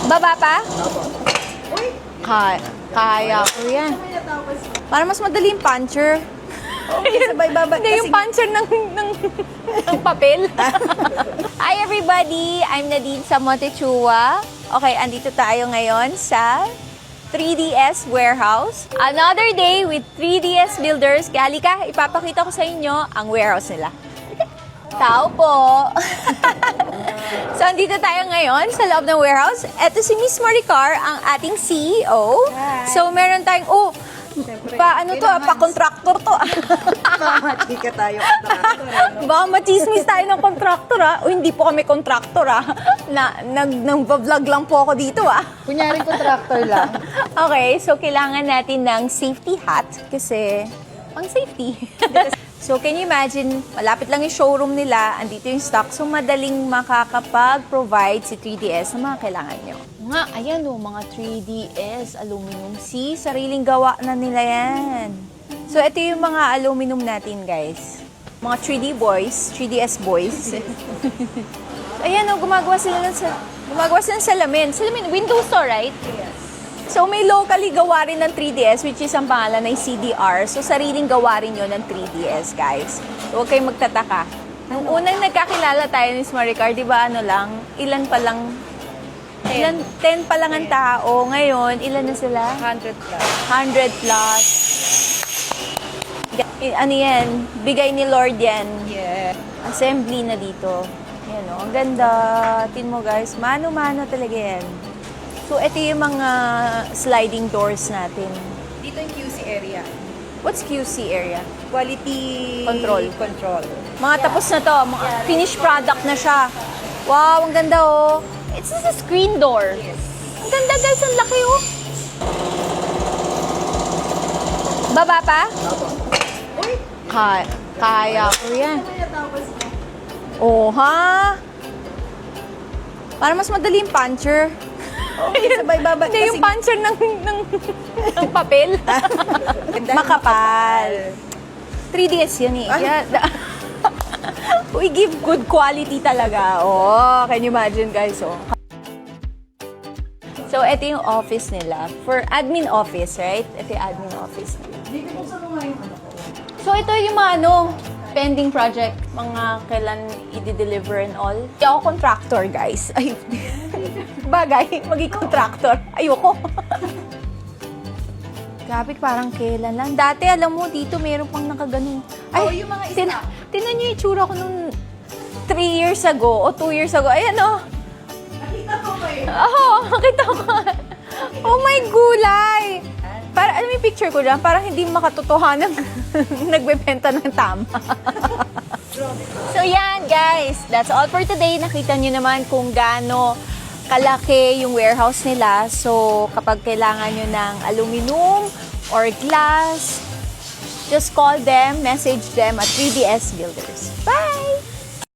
Baba pa? Kaya ko yan. Para mas madali yung puncher. Sabay baba. Hindi yung puncher ng papel. Hi everybody! I'm Nadine sa Montechua. Okay, andito tayo ngayon sa 3DS Warehouse. Another day with 3DS Builders. Kaya halika, ipapakita ko sa inyo ang warehouse nila. Tao po! So, andito tayo ngayon sa loob ng warehouse. Ito si Miss Maricar, ang ating CEO. Hi. So, meron tayong, pa-contractor to. Chika tayo. Contractor. Baka machismis tayo ng contractor, ha? O, hindi po kami contractor, ha? Nag-vlog lang po ako dito, ha? Kunyaring contractor lang. Okay, so kailangan natin ng safety hat kasi pang safety. So, can you imagine, malapit lang yung showroom nila, andito yung stock, so madaling makakapag-provide si 3DS ng mga kailangan nyo. Nga, ayan o, mga 3DS, aluminum. See, sariling gawa na nila yan. So, ito yung mga aluminum natin, guys. Mga 3D boys, 3DS boys. Ayan o, gumagawa sila ng salamin. Salamin, window store, right? Yes. So, may locally gawa rin ng 3DS, which is ang pangalan ay CDR. So, sariling gawa rin yun ng 3DS, guys. So, huwag kayong magtataka. Nung unang nagkakilala tayo ni Maricar, di ba ilan pa lang? 10 pa lang ang tao. Ngayon, ilan na sila? 100 plus. 100 plus. Ano yan? Bigay ni Lord yan. Yeah. Assembly na dito. Yan o, ang ganda. Tin mo guys, mano-mano talaga yan. So, ito yung mga sliding doors natin. Dito yung QC area. What's QC area? Quality Control. Control. Mga tapos na to, mga finished product na siya. Wow, ang ganda oh. It's just a screen door. Yes. Ang ganda guys, ang laki oh. Baba pa? Uy! Kaya ko yan. Tapos Oh, ha? Para mas madali yung puncher. sabay baba. Hindi yung puncher ng papel. Makapal. 3DS yun eh. We give good quality talaga. Oh, can you imagine guys? Oh. So, ito yung office nila. For admin office, right? Ito yung admin office nila. Dito po sa mga yung ano ko. So, ito yung mga pending project, mga kailan i-deliver and all. Hindi ako contractor, guys. Ay, bagay, maging contractor. Ayoko. Grabe, parang kailan lang. Dati, alam mo, dito meron pang nakaganon. Ay, yung mga isa. Tinan niyo yung itsura ko nung 3 years ago o 2 years ago. Ayan, oh. Nakita ko kayo. Oo, nakita ko. Oh my gulay! Para, alam mo yung picture ko dyan? Parang hindi makatotohanan nagbebenta ng tama. So yan guys, that's all for today. Nakita nyo naman kung gaano kalaki yung warehouse nila. So kapag kailangan nyo ng aluminum or glass, just call them, message them at 3DS Builders. Bye!